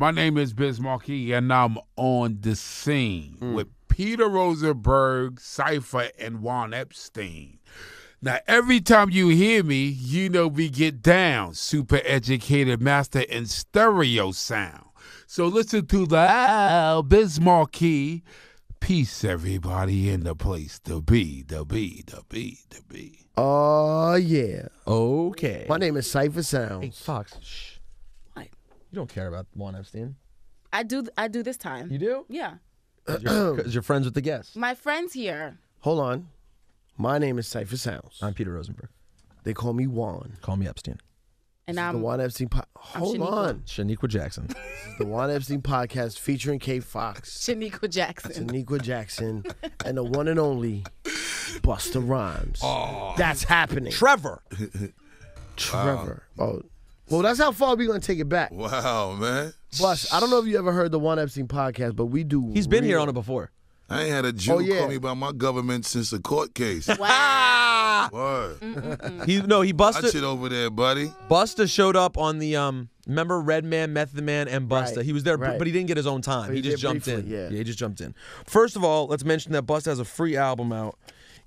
My name is Biz Markie, and I'm on the scene with Peter Rosenberg, Cypher, and Juan Epstein. Now, every time you hear me, you know we get down. Super educated master in stereo sound. So listen to the Biz Markie. Peace, everybody, in the place to be, the be. Oh, yeah. Okay. My name is Cypher Sounds. Hey, Fox. Shh. What? You don't care about Juan Epstein. I do this time. You do? Yeah. Because you're friends with the guests. My friend's here. Hold on. My name is Cypher Sounds. I'm Peter Rosenberg. They call me Juan. Call me Epstein. And The I'm Juan Epstein Hold Shaniqua. on. Shaniqua Jackson. The Juan Epstein podcast featuring Kate Fox, Shaniqua Jackson. Shaniqua Jackson, and the one and only Busta Rhymes. Oh. That's happening. Trevor. Trevor. Oh. Well, that's how far we're going to take it back. Wow, man. Plus, I don't know if you ever heard the Juan Epstein podcast, but we do. He's been here on it before. I ain't had a Jew call me about my government since a court case. Wow. Word. He Watch busted. it over there, buddy. Busta showed up on the remember Redman, Method Man, and Busta. Right, He was there, right. but he didn't get his own time. But He he just did jumped in. briefly, yeah. He just jumped in. First of all, let's mention that Busta has a free album out.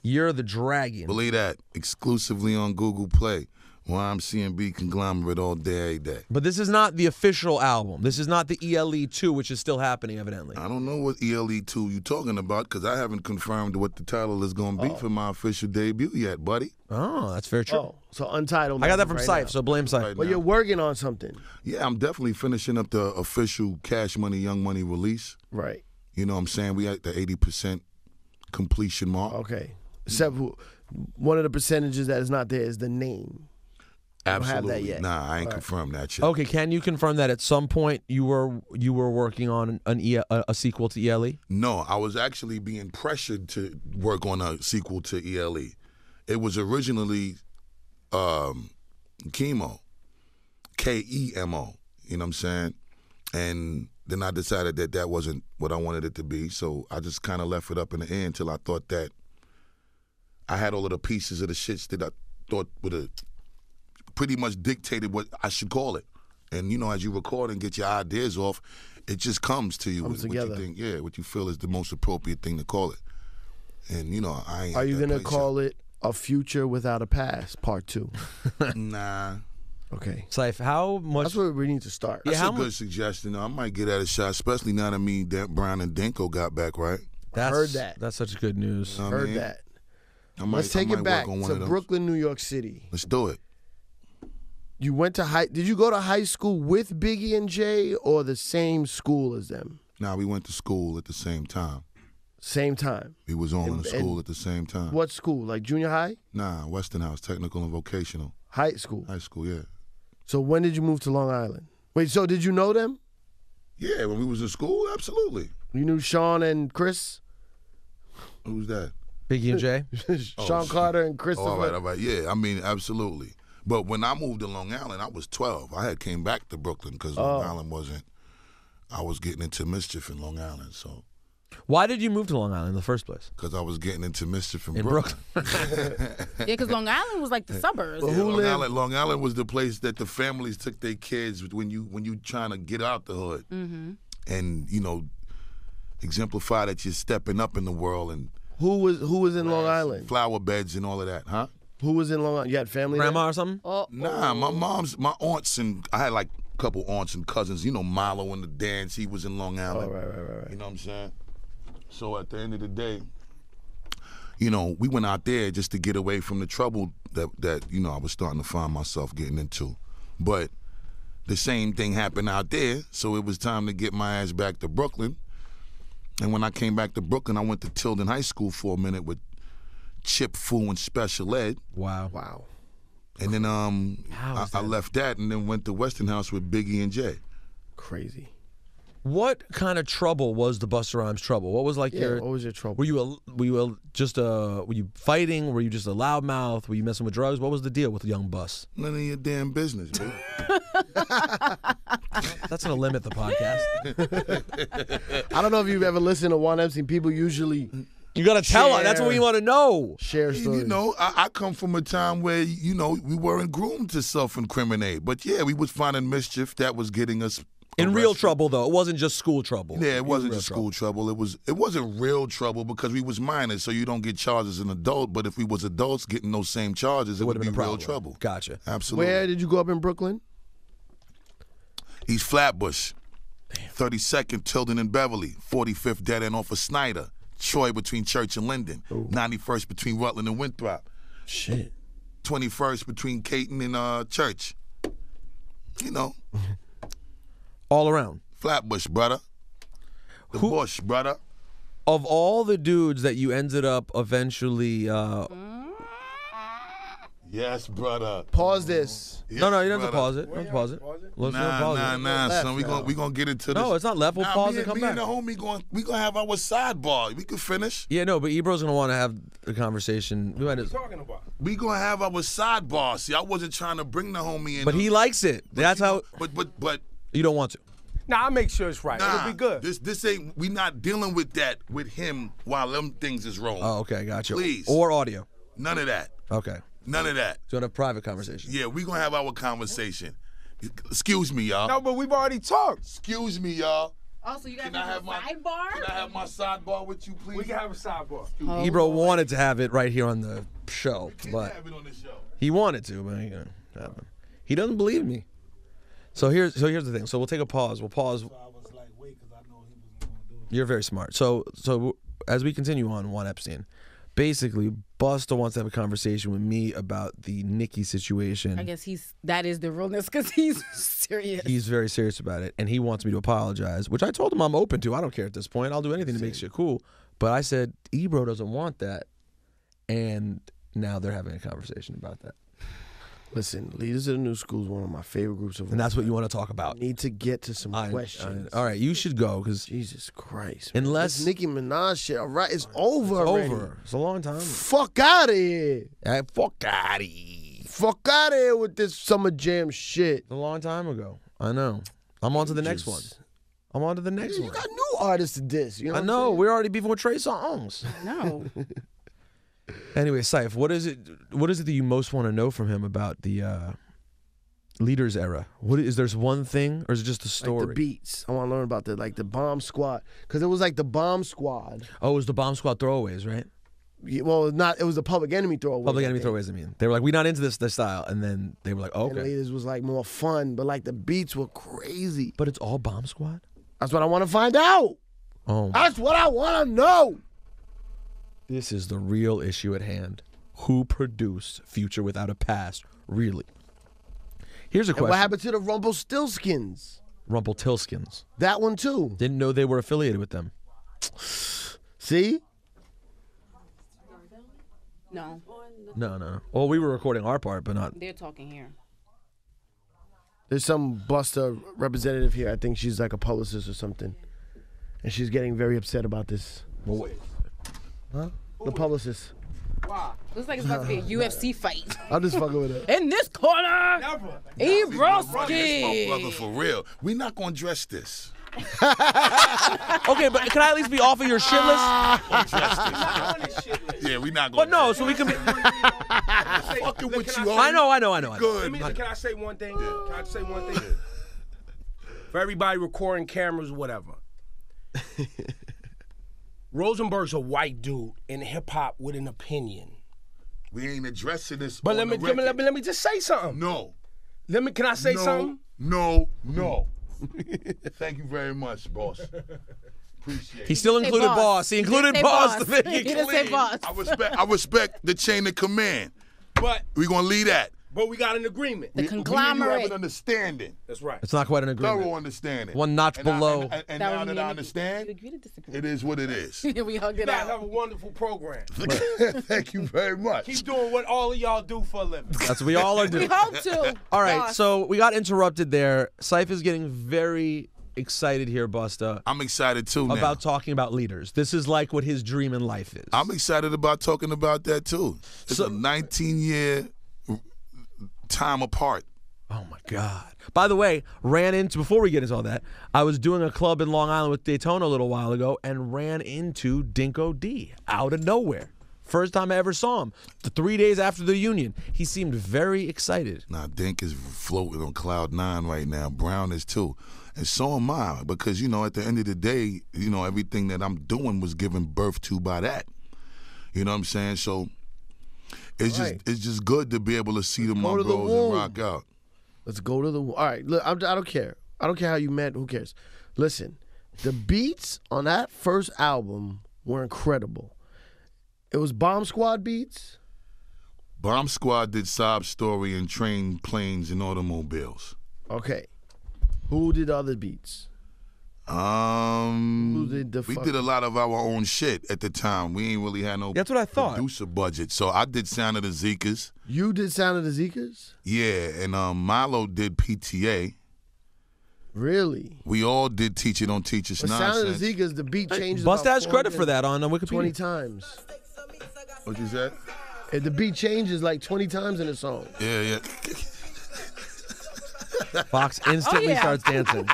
You're the Dragon. Believe that. Exclusively on Google Play. YMCMB conglomerate all day, every day. But this is not the official album. This is not the ELE 2, which is still happening, evidently. I don't know what ELE2 you talking about because I haven't confirmed what the title is going to be for my official debut yet, buddy. Oh, that's very true. Oh, so Untitled. I got that from right Syph, now. so blame Syph. Right But now. you're working on something. Yeah, I'm definitely finishing up the official Cash Money, Young Money release. Right. You know what I'm saying? We at the 80% completion mark. Okay. Except one of the percentages that is not there is the name. don't have that Absolutely. yet. Nah, I ain't confirmed that shit. Okay, can you confirm that at some point you were working on a sequel to ELE? No, I was actually being pressured to work on a sequel to ELE. It was originally Chemo, Kemo, you know what I'm saying? And then I decided that that wasn't what I wanted it to be, so I just kind of left it up in the air until I thought that I had all of the pieces of the shits that I thought would have pretty much dictated what I should call it. And, you know, as you record and get your ideas off, it just comes to you. Comes what together. you think, what you feel is the most appropriate thing to call it. And, you know, I ain't Are at you that going to place call it A Future Without a Past, Part 2? yet. Nah. Okay. Syph, how much? That's where we need to start. That's how a mu- good suggestion. I might get at a shot, especially now that me, Brown, and Denko got back, right? Heard that. That's such good news. You know what I Heard mean? that. I might, Let's take I it might back work on one to of those. Brooklyn, New York City. Let's do it. You went to did you go to high school with Biggie and Jay or the same school as them? Now, we went to school at the same time. Same time. We was all in And- the school and at the same time. What school? Like junior high? Nah, Westinghouse, technical and vocational. High school. High school, yeah. So when did you move to Long Island? Wait, so did you know them? Yeah, when we was in school, absolutely. You knew Sean and Chris? Who's that? Biggie and Jay? Sean Carter and Christopher? All right. Yeah, I mean, absolutely. But when I moved to Long Island, I was 12. I had came back to Brooklyn because Long Island wasn't, I was getting into mischief in Long Island, so. Why did you move to Long Island in the first place? Because I was getting into mischief in In Brooklyn. Yeah, because Long Island was like the suburbs. Well, who lived? Long Island was the place that the families took their kids when you trying to get out the hood. Mm-hmm. And, you know, exemplify that you're stepping up in the world and Who was in Long Island? flower beds and all of that, huh? Who was in Long Island? You had family there? Grandma or something? Oh, Nah, my aunts and I had like a couple aunts and cousins. You know, Milo in the dance, he was in Long Island. Oh, right. You know what I'm saying? So at the end of the day, you know, we went out there just to get away from the trouble that you know I was starting to find myself getting into. But the same thing happened out there, so it was time to get my ass back to Brooklyn. And when I came back to Brooklyn, I went to Tilden High School for a minute with Chip Fu and Special Ed. Wow. Wow. And then How is I that? left that and then went to Westinghouse with Biggie and Jay. Crazy. What kind of trouble was the Busta Rhymes trouble? What was like Yeah, your? what was your trouble? Were you fighting? Were you just a loudmouth? Were you messing with drugs? What was the deal with Young Bus? None of your damn business, man. That's gonna limit the podcast. I don't know if you've ever listened to Juan Epstein. People usually You gotta tell us. That's what we want to know. share stories. You know, I come from a time where, you know, we weren't groomed to self-incriminate. But yeah, we was finding mischief that was getting us In real trouble, though. It wasn't just school trouble. Yeah, it wasn't real just school trouble. It wasn't real trouble because we was minors, so you don't get charged as an adult. But if we was adults getting those same charges, it would be been a real problem. trouble. Gotcha. Absolutely. Where did you grow up in Brooklyn? East Flatbush, 32nd Tilden and Beverly, 45th dead end off of Snyder, Troy between Church and Linden, 91st between Rutland and Winthrop, Shit. 21st between Caton and Church. You know, All around. Flatbush, brother. The bush, brother. Of all the dudes that you ended up eventually... Yes, brother. Pause this. Yes, no, you don't have to brother. pause it. Don't pause it. Let's not pause it. Nah, Left son. We gonna get into this. No, it's not left. We'll pause me, and come me back. and the homie we gonna have our sidebar. We can finish. Yeah, no, but Ebro's going to want to have the conversation. We might just, We gonna have our sidebar. See, I wasn't trying to bring the homie in. but he likes it. That's how... But You don't want to. Nah, I'll make sure it's right. nah, It'll be good. This ain't. We not dealing with that with him while them things is rolling. Oh, okay, gotcha. Please. Or audio. None of that. Okay. None of that. So you want to have private conversation. Yeah, we gonna have our conversation. Excuse me, y'all. No, but we've already talked. Excuse me, y'all. Also, you guys Can I have my sidebar? Can I have my sidebar with you, please? We can have a sidebar. Ebro wanted to have it right here on the show, Can but have it on the show. he wanted to, but he doesn't believe me. So here's the thing. So we'll take a pause. We'll pause. You're very smart. So as we continue on Juan Epstein, basically Busta wants to have a conversation with me about the Nicki situation. I guess that is the realness because he's serious. He's very serious about it, and he wants me to apologize, which I told him I'm open to. I don't care at this point. I'll do anything to make shit cool. But I said Ebro doesn't want that, and now they're having a conversation about that. Listen, Leaders of the New School is one of my favorite groups of all And that's what time. you want to talk about. Need to get to some questions. All right, you should go because Jesus Christ. Man. Unless- This Nicki Minaj shit, all right, it's over already. over. It's a long time. Fuck out of here. Fuck out of here. Fuck out of here with this Summer Jam shit. It's a long time ago. I know. I'm on to the next one. I'm on to the next You one. got new artists to diss. You know I what know. I'm We're already beefing with Trey Songz. No. Anyway, Saif, what is it that you most want to know from him about the Leaders era? What is there's one thing, or is it just a story? Like the beats. I want to learn about the Bomb Squad. Because it was like the Bomb Squad. Oh, it was the Bomb Squad throwaways, right? Well, it was the Public Enemy throwaway. Public Enemy throwaways, I mean. They were like, we're not into this style. And then they were like, oh, And okay. Leaders was like more fun, but like the beats were crazy. But it's all Bomb Squad? That's what I want to find out. Oh, That's what I want to know. this is the real issue at hand. Who produced Future Without a Past, really? Here's a And question. what happened to the Rumpelstiltskins? Rumpeltilskins. That one too. Didn't know they were affiliated with them. See? No. No. Well, we were recording our part, but not. They're talking here. There's some Busta representative here. I think she's like a publicist or something. And she's getting very upset about this. Well, wait. The publicist. Looks like it's about to be a UFC fight. I'm just fucking with her. In this corner, Never. This my Ebroski. brother for real. We not gonna dress this. Okay, but can I at least be off of your shit list? Yeah, we not gonna. But no, so we can be. fucking with you. I know. Good. Can I say one thing? Can I say one thing? For everybody recording cameras, whatever. Rosenberg's a white dude in hip hop with an opinion. We ain't addressing this. But on let me just say something. No. Can I say something? No. Thank you very much, boss. Appreciate He it. still Say included boss. boss. He He included didn't say boss. boss. To make He it didn't say clean. boss. I respect the chain of command. But We gonna leave that. we got an agreement. The We have conglomerate. an understanding, That's right. It's not quite an agreement. thorough understanding. One notch And below. And That now was that me I and understand, you agree to disagree. it is what it is. We hugged You it guys have out. a wonderful program. Thank you very much. Keep doing what all of y'all do for a living. That's what we all are We doing. hope to. All right, Boss. so we got interrupted there. Saif is getting very excited here, Busta, I'm excited too now. about talking about leaders. This is like what his dream in life is. I'm excited about talking about that too. It's a 19-year time apart. Oh my God. By the way, before we get into all that, I was doing a club in Long Island with Daytona a little while ago and ran into Dinko D out of nowhere. First time I ever saw him. 3 days after the union. He seemed very excited. Nah, Dink is floating on cloud 9 right now. Brown is too. And so am I, because, you know, at the end of the day, you know, everything that I'm doing was given birth to by that. You know what I'm saying? So it's just good to be able to see the Go to the bros and womb. rock out. Let's go to the. All right, look, I don't care. I don't care how you met. Who cares? Listen, the beats on that first album were incredible. It was Bomb Squad beats. Bomb Squad did Sob Story and Train, Planes, and Automobiles. Okay. Who did the other beats? Who did the We did a lot of our own shit at the time. We ain't really had no That's what I thought. producer budget. So I did Sound of the Zekas. You did Sound of the Zekas? Yeah, and Milo did PTA. Really? We all did Teach It, Don't Teach Us But Nonsense. Sound of the Zekas, the beat changes. Bust about has credit for that on Wikipedia. 20 times. What you said? And the beat changes like 20 times in a song. Yeah. Fox instantly yeah. starts dancing.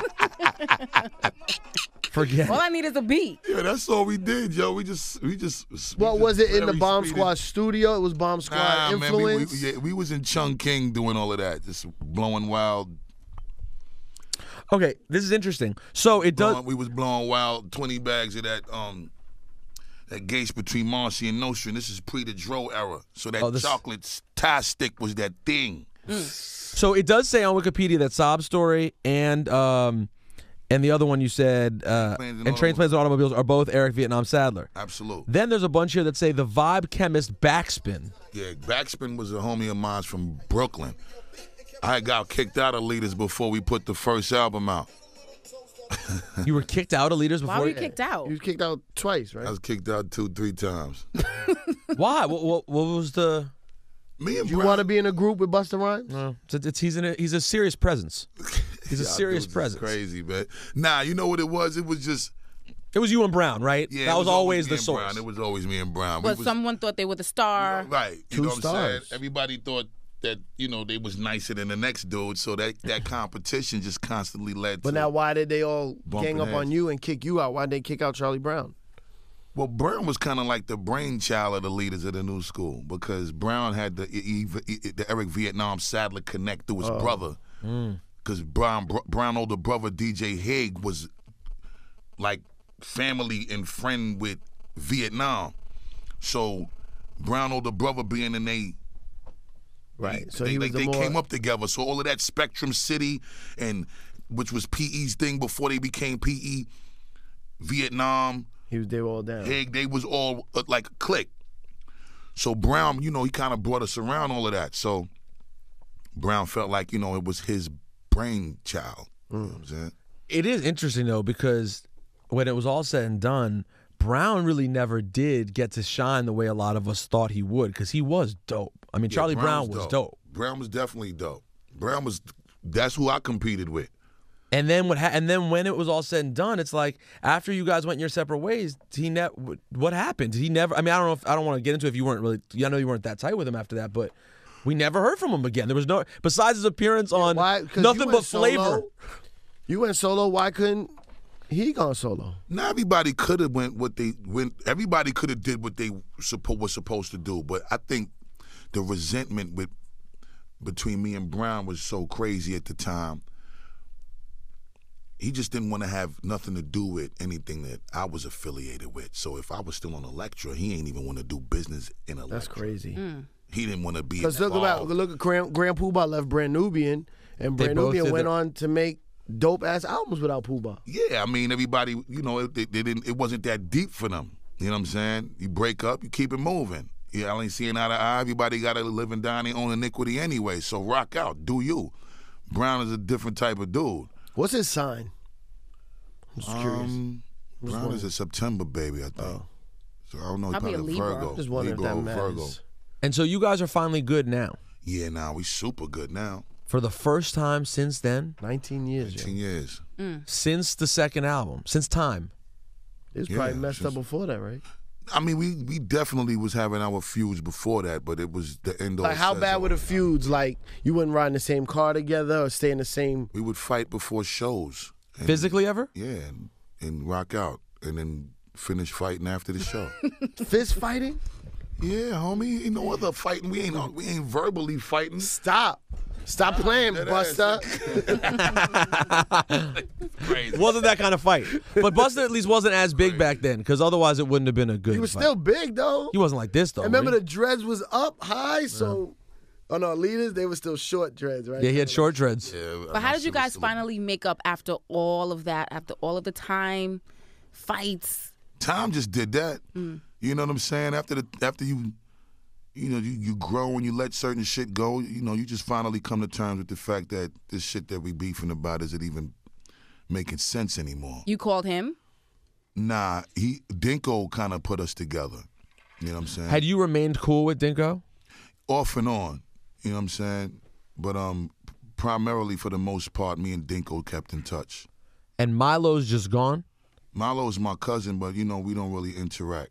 Forget. All I need is a beat. Yeah, that's all we did, yo. We just. Well, was it in the very Bomb speeded. Squad studio? It was Bomb Squad Nah, man, influence? we was in Chung King doing all of that, just blowing wild. Okay, this is interesting. So it does. We was blowing wild 20 bags of that gauge between Marcy and Nostra. And this is pre the Dro era, so that chocolate tie stick was that thing. So it does say on Wikipedia that Sob Story and the other one you said and Trains, Planes, and Automobiles are both Eric Vietnam Sadler. Absolutely. Then there's a bunch here that say the Vibe Chemist Backspin. Yeah, Backspin was a homie of mine from Brooklyn. I got kicked out of Leaders before we put the first album out. You were kicked out of Leaders before. Why were you kicked out? You was kicked out twice, right? I was kicked out 2-3 times. Why? What was the? Me and You Brown- want to be in a group with Busta Rhymes? No, he's a serious presence. He's a Y'all serious dudes is presence. Crazy, man. Nah, you know what it was? It was just. It was you and Brown, right? Yeah, that it was always me the and source. Brown. It was always me and Brown. But someone thought they were the star. Right. You Two know what I'm saying? stars. Everybody thought that, you know, they was nicer than the next dude, so that competition just constantly led But to. now why did they all Bumping gang up on heads. you and kick you out? Why did they kick out Charlie Brown? Well, Brown was kind of like the brainchild of the Leaders of the new school, because Brown had the Eric Vietnam Sadler connect through his brother. Because Brown older brother DJ Haig was like family and friend with Vietnam. So Brown older brother being in Right. So they, he was they the more. came up together. So all of that Spectrum City, and which was PE's thing before they became PE, Vietnam, They were all down. Haig, they was all like a clique. So Brown, you know, he kind of brought us around all of that. So Brown felt like, you know, it was his brainchild. You know what I'm saying? It is interesting though, because when it was all said and done, Brown really never did get to shine the way a lot of us thought he would, because he was dope. I mean, Charlie Brown was dope. Brown was definitely dope. That's who I competed with. And then when it was all said and done, it's like after you guys went your separate ways, what happened? Did he never? I mean, I don't want to get into it if you weren't really. I know you weren't that tight with him after that, but we never heard from him again. There was no, besides his appearance on Why? 'Cause you Nothing went But Flavor. solo. You went solo. Why couldn't he gone solo? Now everybody could have everybody could have did what they were supposed to do, but I think the resentment between me and Brown was so crazy at the time. He just didn't want to have nothing to do with anything that I was affiliated with. So if I was still on Elektra, he ain't even want to do business in Elektra. That's crazy. He didn't want to be Because involved. look at Grand Poobah left Brand Nubian, and They Brand both Nubian did went the- on to make dope ass albums without Poobah. Yeah, I mean, everybody, you know, they didn't. It wasn't that deep for them. You know what I'm saying? You break up, you keep it moving. Yeah, I ain't seeing eye to eye. Everybody got to live and die in their own iniquity anyway. So rock out, do you? Brown is a different type of dude. What's his sign? I'm just curious. Brown is a September baby, I think. So I don't know. He Probably a probably Libra. Virgo. Just wondering if that Libra or matters. Virgo. And so you guys are finally good now. Yeah, now we super good now. For the first time since then, 19 years. 10 Yo. years. since the second album, since Time. It was Yeah, probably messed just- up before that, right? I mean, we definitely was having our feuds before that, but it was the end all. Like, how says bad all. were the feuds? Like, you wouldn't ride in the same car together or stay in the same. We would fight before shows. And- Physically ever? Yeah, and rock out, and then finish fighting after the show. Fist fighting? Yeah, homie, ain't no other fighting. We ain't verbally fighting. Stop. Stop playing, Buster. Crazy. Wasn't that kind of fight. But Buster at least wasn't as big back then, because otherwise it wouldn't have been a good He was fight. still big though. He wasn't like this, though. And remember was the dreads was up high, so on our leaders they were still short dreads, right? he? Yeah, he had short dreads. Yeah, But how did you my guys sister- finally make up after all of that, after all of the time, fights? Tom just did that. You know what I'm saying? After you grow and you let certain shit go, you just finally come to terms with the fact that this shit that we beefing about isn't even making sense anymore. You called him? Nah, Dinko kind of put us together. You know what I'm saying? Had you remained cool with Dinko? Off and on. You know what I'm saying? But primarily for the most part, me and Dinko kept in touch. And Milo's just gone? Milo's my cousin, but we don't really interact.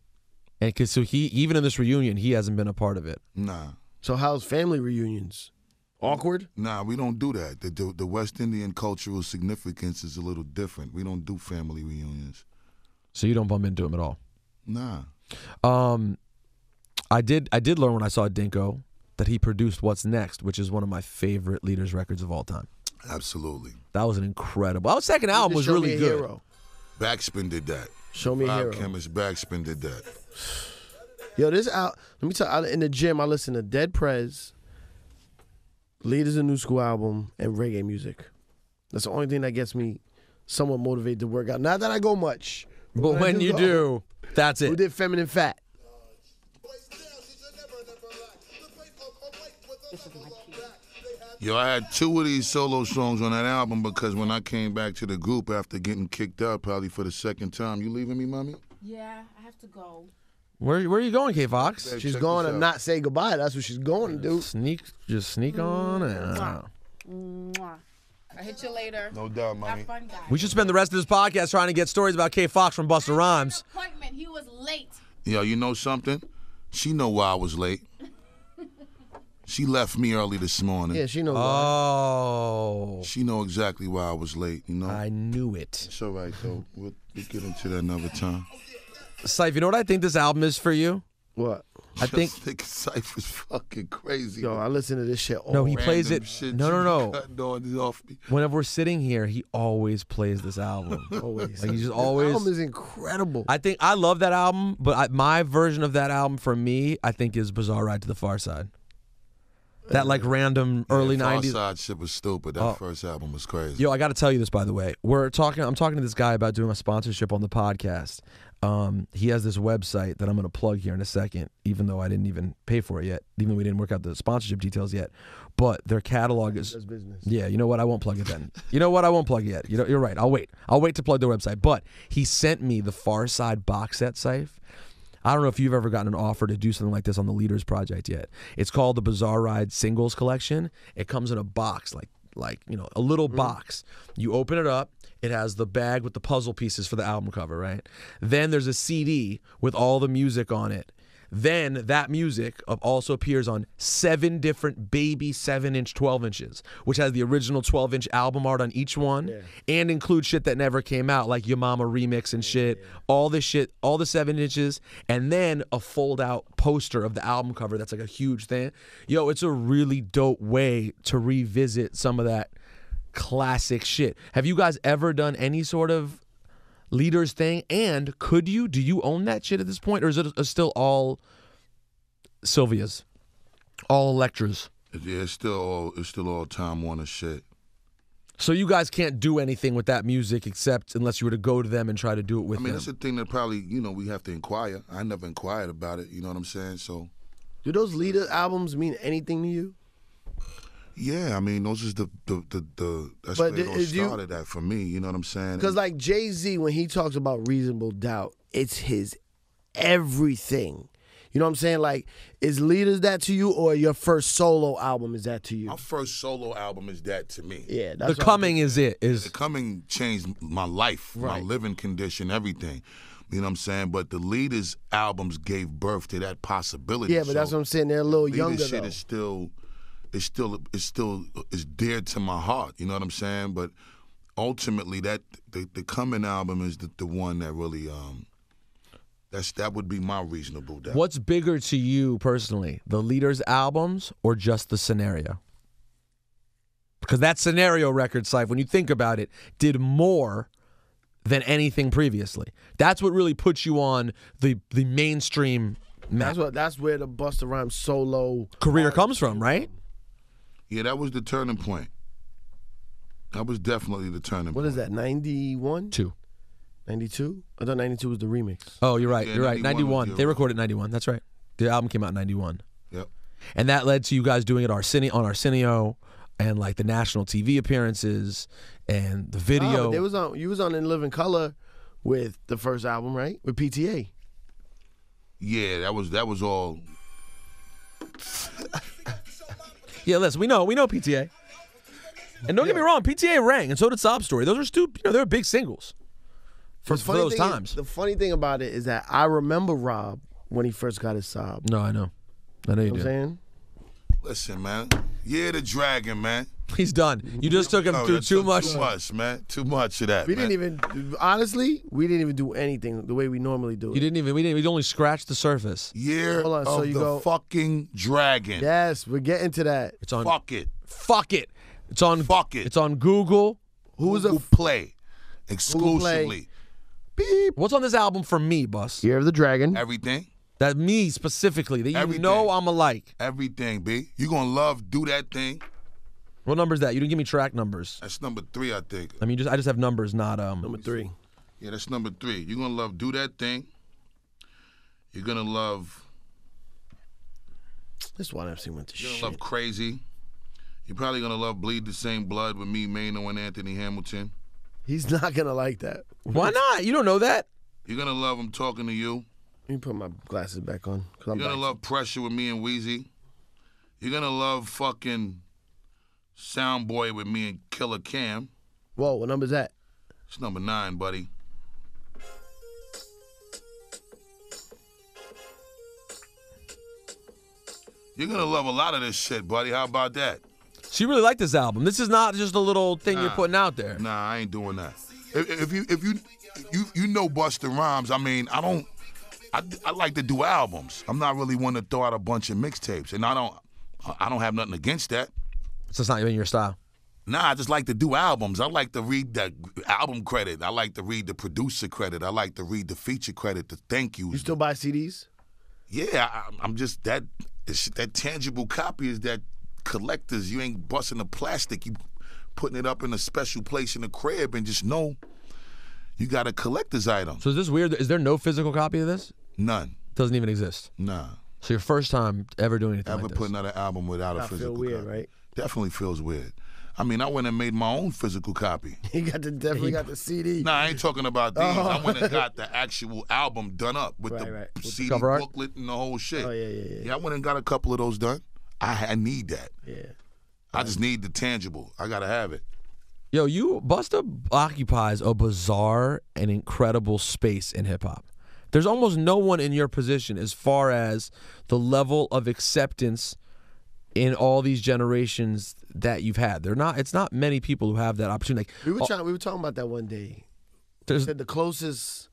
And so he, even in this reunion, he hasn't been a part of it. Nah. So how's family reunions? Awkward? Nah, we don't do that. The West Indian cultural significance is a little different. We don't do family reunions. So you don't bump into him at all. Nah. I did learn when I saw Dinko that he produced What's Next, which is one of my favorite Leaders records of all time. Absolutely. That was an incredible. Our second album was Show really me a good. hero. Backspin did that. Show me a hero. Chemist Backspin did that. Yo, this out. Let me tell you, in the gym, I listen to Dead Prez, Leaders a New School album, and reggae music. That's the only thing that gets me somewhat motivated to work out. Not that I go much. But when you do, that's We it. did Feminine Fat. Yo, I had 2 of these solo songs on that album because when I came back to the group after getting kicked out probably for the second time, you leaving me, mommy? Yeah, I have to go. Where are you going, K Fox? She's check going this to out. not say goodbye. That's what she's going to do. Just sneak on. Mwah. I'll hit you later. No doubt, mommy. Have fun, guys. We should spend the rest of this podcast trying to get stories about K Fox from Busta Rhymes. Appointment. He was late. Yo, you know something? She know why I was late. She left me early this morning. Yeah, she knows. why. Oh, She know exactly why I was late, I knew it. It's all right, though. We'll get into that another time. Syph, you know what I think this album is for you? What? I think Cypher's fucking crazy. Yo, I listen to this shit all No, he plays it. Shit No. cutting on off me. Whenever we're sitting here, he always plays this album. always. Like he just The always. album is incredible. I think I love that album, but my version of that album for me, I think, is Bizarre Ride to the Far Side. That like random early '90s. Farside shit was stupid. That first album was crazy. Yo, I got to tell you this, by the way. I'm talking to this guy about doing a sponsorship on the podcast. He has this website that I'm going to plug here in a second, even though I didn't even pay for it yet, even though we didn't work out the sponsorship details yet. But their catalog is That's business. Yeah, you know what? I won't plug it then. You know what? I won't plug it yet. You're right. I'll wait. I'll wait to plug their website. But he sent me the Far Side box set, Syph. I don't know if you've ever gotten an offer to do something like this on the Leaders Project yet. It's called the Bizarre Ride Singles Collection. It comes in a box, like a little box. You open it up. It has the bag with the puzzle pieces for the album cover, right? Then there's a CD with all the music on it. Then that music also appears on 7 different baby 7-inch 12-inches, which has the original 12-inch album art on each one and includes shit that never came out, like Your Mama remix and shit, all this shit, all the 7 inches, and then a fold-out poster of the album cover that's like a huge thing. Yo, it's a really dope way to revisit some of that classic shit. Have you guys ever done any sort of Leaders thing? And do you own that shit at this point, or is it still all Sylvia's, all Electra's? Yeah, it's still all Time Warner shit. So you guys can't do anything with that music except unless you were to go to them and try to do it with I mean, them. that's the thing that probably, we have to inquire. I never inquired about it, you know what I'm saying? So, Do those Leader albums mean anything to you? yeah, I mean, those is that's But where it all if you- started at for me, you know what I'm saying? Because like Jay-Z, when he talks about Reasonable Doubt, it's his everything. You know what I'm saying? Like, is Leaders that to you, or your first solo album is that to you? My first solo album is that to me. Yeah, The that's what Coming is it. The Coming changed my life, my Right. living condition, everything. You know what I'm saying? But the Leaders albums gave birth to that possibility. Yeah, but that's what I'm saying. They're a little younger Leaders shit though. is still dear to my heart. You know what I'm saying? But ultimately, the Coming album is the one that really that would be my Reasonable Doubt. What's bigger to you personally, the Leaders albums or just the Scenario? Because that Scenario record, Cypher, when you think about it, did more than anything previously. That's what really puts you on the mainstream map. That's where the Busta Rhymes solo career comes from, right? Yeah, that was the turning point. That was definitely the turning point. What is that, 91? 2. 92? I thought 92 was the remix. Oh, you're right. Yeah, You're right. 91. 91. They recorded 91. That's right. The album came out in 91. Yep. And that led to you guys doing it on Arsenio and like the national TV appearances and the video. Oh, you was on In Living Color with the first album, right? With PTA. Yeah, that was all. Yeah, listen, we know PTA. And don't get me wrong, PTA rang, and so did Sob Story. Those are they were big singles for those times. The funny thing about it is that I remember Rob when he first got his Sob. No, I know. I know you You know what do. I'm saying? Listen, man. Yeah, the Dragon, man. He's done. You just took him through that's too much. Too much, man. Too much of that. We man. didn't even, honestly, we didn't even do anything the way we normally do it. We only scratched the surface. Year Hold on, so of you the go- fucking Dragon. Yes, we're getting to that. It's on. Fuck it. Fuck it. It's on. Fuck it. It's on Google. Google Play exclusively. Beep. What's on this album for me, Bus? Year of the Dragon. Everything. That me specifically. That you Everything. know I'm alike. Everything, B. You gonna love Do That Thing. What number is that? You didn't give me track numbers. That's number 3, I think. I mean, I just have numbers, not Number 3. Yeah, that's number 3. You're gonna love Do That Thing. You're gonna love This one MC went to You're shit. gonna love Crazy. You're probably gonna love Bleed the Same Blood with me, Mano, and Anthony Hamilton. He's not gonna like that. Why not? You don't know that. You're gonna love I'm Talking to You. Let me put my glasses back on. You're gonna love Pressure with me and Wheezy. You're gonna love fucking Soundboy with me and Killer Cam. Whoa, what number is that? It's number 9, buddy. You're gonna love a lot of this shit, buddy. How about that? So you really like this album. This is not just a little thing you're putting out there. Nah, I ain't doing that. If you know Busta Rhymes, I mean, I like to do albums. I'm not really one to throw out a bunch of mixtapes, and I don't have nothing against that. So it's not even your style. Nah, I just like to do albums. I like to read the album credit. I like to read the producer credit. I like to read the feature credit, the thank yous. You still buy CDs? Yeah, I'm just that tangible copy is that collectors. You ain't busting the plastic. You putting it up in a special place in the crib and just know you got a collector's item. So is this weird? Is there no physical copy of this? None. Doesn't even exist. Nah. So your first time ever doing anything Ever like this? putting out an album without a That feel physical weird, copy. right? Definitely feels weird. I mean, I went and made my own physical copy. He definitely got the CD. Nah, I ain't talking about these. I went and got the actual album done up with Right, the right. With the CD cover art? booklet and the whole shit. Oh, yeah. Yeah, I went and got a couple of those done. I need that. Yeah. I just need the tangible. I gotta have it. Yo, Busta occupies a bizarre and incredible space in hip hop. There's almost no one in your position as far as the level of acceptance in all these generations that you've had. It's not many people who have that opportunity. We were talking about that one day. There's, Said the closest.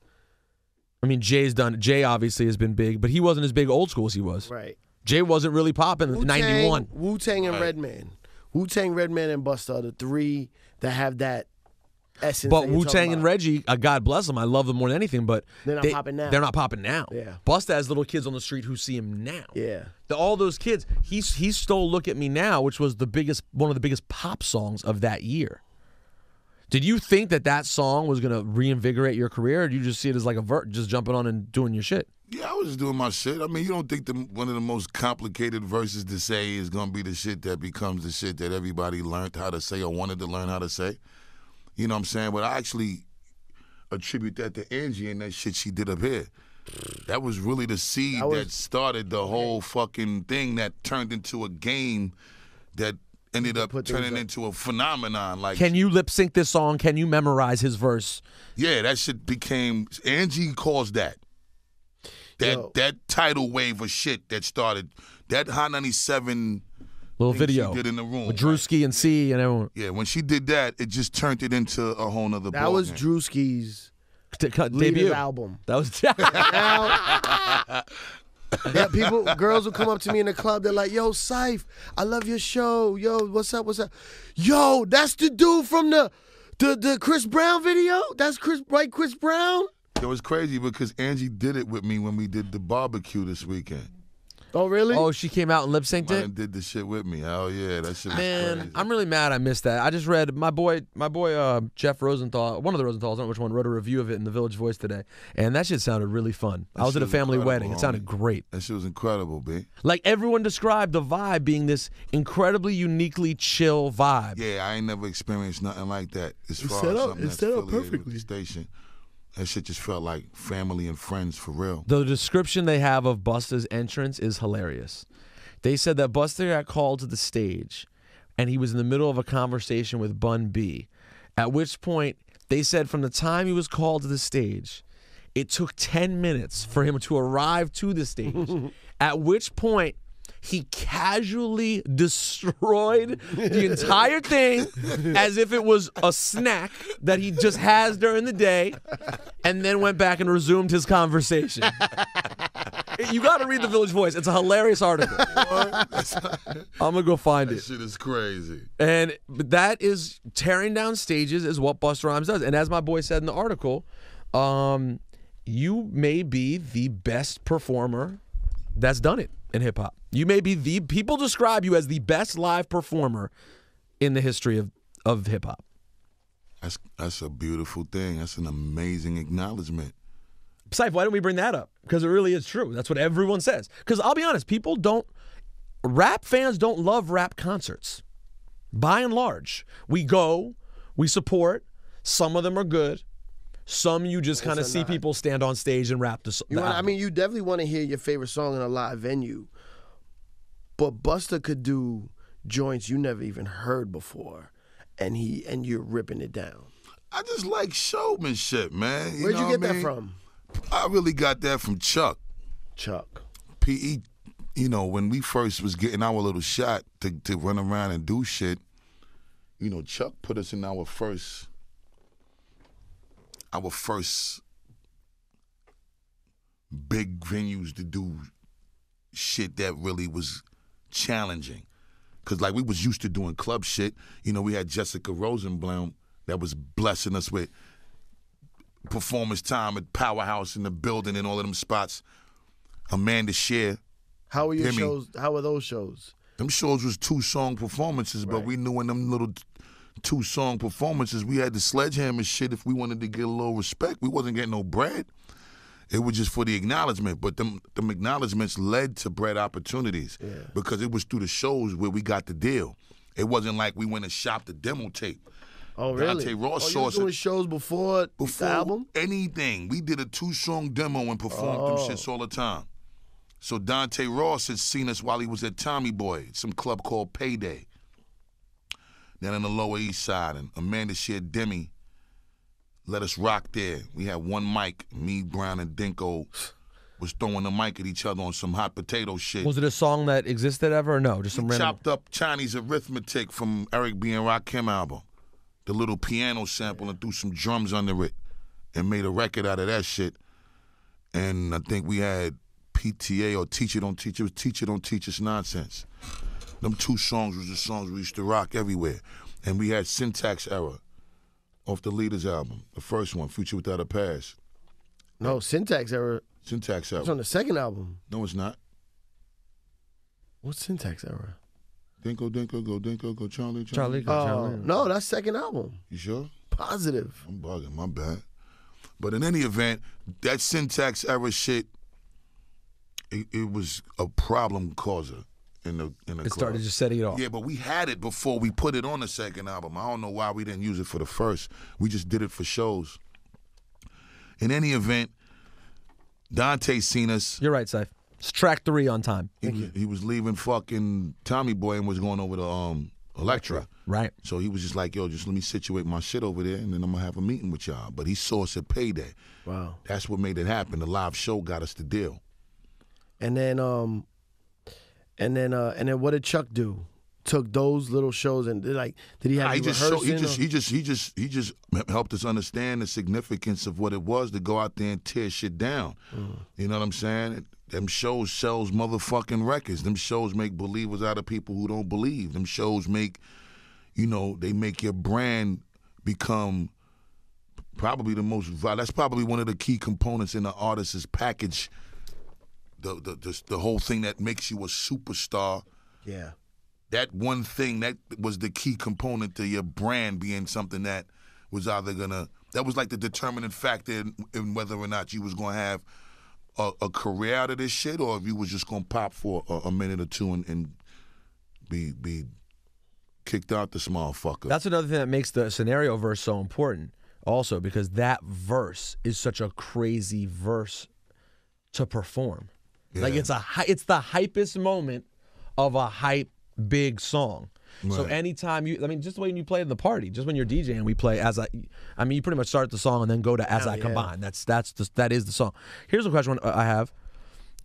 I mean, Jay's done. Jay obviously has been big, but he wasn't as big old school as he was. Right. Jay wasn't really popping in '91. Wu-Tang and Redman. Wu-Tang, Redman, and Busta are the 3 that have that essence. But that you're Wu-Tang talking and about. Reggie, God bless them, I love them more than anything, but They're not popping now. They're not popping now. Yeah. Busta has little kids on the street who see him now. Yeah. All those kids, he stole "Look at Me Now," which was one of the biggest pop songs of that year. Did you think that song was gonna reinvigorate your career, or did you just see it as like a vert, just jumping on and doing your shit? Yeah, I was just doing my shit. I mean, you don't think one of the most complicated verses to say is gonna be the shit that becomes the shit that everybody learned how to say or wanted to learn how to say? You know what I'm saying? But I actually attribute that to Angie and that shit she did up here. That was really the seed that started the whole fucking thing that turned into a game that ended up turning into a phenomenon. Like, Can you lip sync this song? Can you memorize his verse? yeah, that shit became, Angie calls that tidal wave of shit that started, that Hot 97 Little thing video she did in the room. with Drewski and C and everyone. Yeah, when she did that, it just turned it into a whole nother That was Drewski's Debut latest album. That was Now, Yeah, girls will come up to me in the club. They're like, "Yo, Syph, I love your show. Yo, what's up? What's up? Yo, that's the dude from the Chris Brown video. That's Chris Brown." It was crazy because Angie did it with me when we did the barbecue this weekend. Oh, really? Oh, she came out and lip synced it. And did the shit with me. Hell yeah, that shit was Man, crazy. I'm really mad I missed that. I just read my boy Jeff Rosenthal, one of the Rosenthal's, I don't know which one, wrote a review of it in the Village Voice today, and that shit sounded really fun. I was at a shit was family incredible, wedding. It sounded homie. great. That shit was incredible, B. Like everyone described the vibe being this incredibly uniquely chill vibe. Yeah, I ain't never experienced nothing like that. As far set as up- something it's that's set up affiliated with perfectly. the station. That shit just felt like family and friends for real. The description they have of Busta's entrance is hilarious. They said that Busta got called to the stage and he was in the middle of a conversation with Bun B, at which point they said from the time he was called to the stage, it took 10 minutes for him to arrive to the stage, at which point he casually destroyed the entire thing as if it was a snack that he just has during the day, and then went back and resumed his conversation. You got to read the Village Voice. It's a hilarious article. I'm going to go find That it. shit is crazy. And that is tearing down stages is what Busta Rhymes does. And as my boy said in the article, you may be the best performer that's done it in hip hop. You may be people describe you as the best live performer in the history of hip hop. That's a beautiful thing. That's an amazing acknowledgement. Syph, why don't we bring that up? Because it really is true. That's what everyone says. Because I'll be honest, rap fans don't love rap concerts. By and large, we go, we support. Some of them are good. Some you just kind of see people stand on stage and rap the album. You definitely want to hear your favorite song in a live venue, but Busta could do joints you never even heard before, and you're ripping it down. I just like showmanship, man. Where'd you know get what I that mean? from? I really got that from Chuck. Chuck. P.E., when we first was getting our little shot to run around and do shit, Chuck put us in our first big venues to do shit that really was challenging. Because, we was used to doing club shit. We had Jessica Rosenblum that was blessing us with performance time at Powerhouse in the building and all of them spots. Amanda Shear. How were your Demi. shows? How were those shows? Them shows was 2-song performances, but we knew in them little 2-song performances, we had to sledgehammer shit if we wanted to get a little respect. We wasn't getting no bread. It was just for the acknowledgement, but them acknowledgements led to bread opportunities because it was through the shows where we got the deal. It wasn't like we went and shopped a demo tape. Oh, really? Dante Ross you saw was us doing shows before the album? anything. We did a 2-song demo and performed them shits all the time. So Dante Ross had seen us while he was at Tommy Boy, some club called Payday. Then on the Lower East Side, and Amanda Shear Demi let us rock there. We had one mic. Me, Brown, and Dinko was throwing the mic at each other on some hot potato shit. Was it a song that existed ever or no? Just some random. Chopped up Chinese Arithmetic from Eric B. and Rakim album. The little piano sample and threw some drums under it and made a record out of that shit. And I think we had PTA or Teacher Don't Teach. It was Teacher Don't Teach Us Nonsense. Them 2 songs was the songs we used to rock everywhere. And we had Syntax Error off the Leaders album, the first one, Future Without a Past. No, Syntax Error. Syntax Error. It's on the second album. No, it's not. What's Syntax Error? Dinko, go, Charlie. No, that's second album. You sure? Positive. I'm bugging, my bad. But in any event, that Syntax Error shit, it was a problem causer in the club. It started just setting it off. Yeah, but we had it before we put it on the second album. I don't know why we didn't use it for the first. We just did it for shows. In any event, Dante seen us. You're right, Syph. It's track 3 on time. He was leaving fucking Tommy Boy and was going over to Electra. Right. So he was just like, yo, just let me situate my shit over there and then I'm going to have a meeting with y'all. But he saw us at Payday. Wow. That's what made it happen. The live show got us the deal. And then what did Chuck do? Took those little shows and did he have He you just rehearsing? he just helped us understand the significance of what it was to go out there and tear shit down. You know what I'm saying? them shows sells motherfucking records. Them shows make believers out of people who don't believe. Them shows make, they make your brand become probably the most. That's probably one of the key components in the artist's package. The whole thing that makes you a superstar. Yeah. That one thing, that was the key component to your brand being something that was either that was like the determining factor in whether or not you was gonna have a career out of this shit, or if you was just gonna pop for a minute or two and be kicked out this motherfucker. That's another thing that makes the scenario verse so important also, because that verse is such a crazy verse to perform. Yeah. Like it's the hypest moment of a hype big song. Right. So anytime just when you play in the party, just when you're DJing, we play you pretty much start the song and then go to As I Combine. That is the song. Here's a question I have.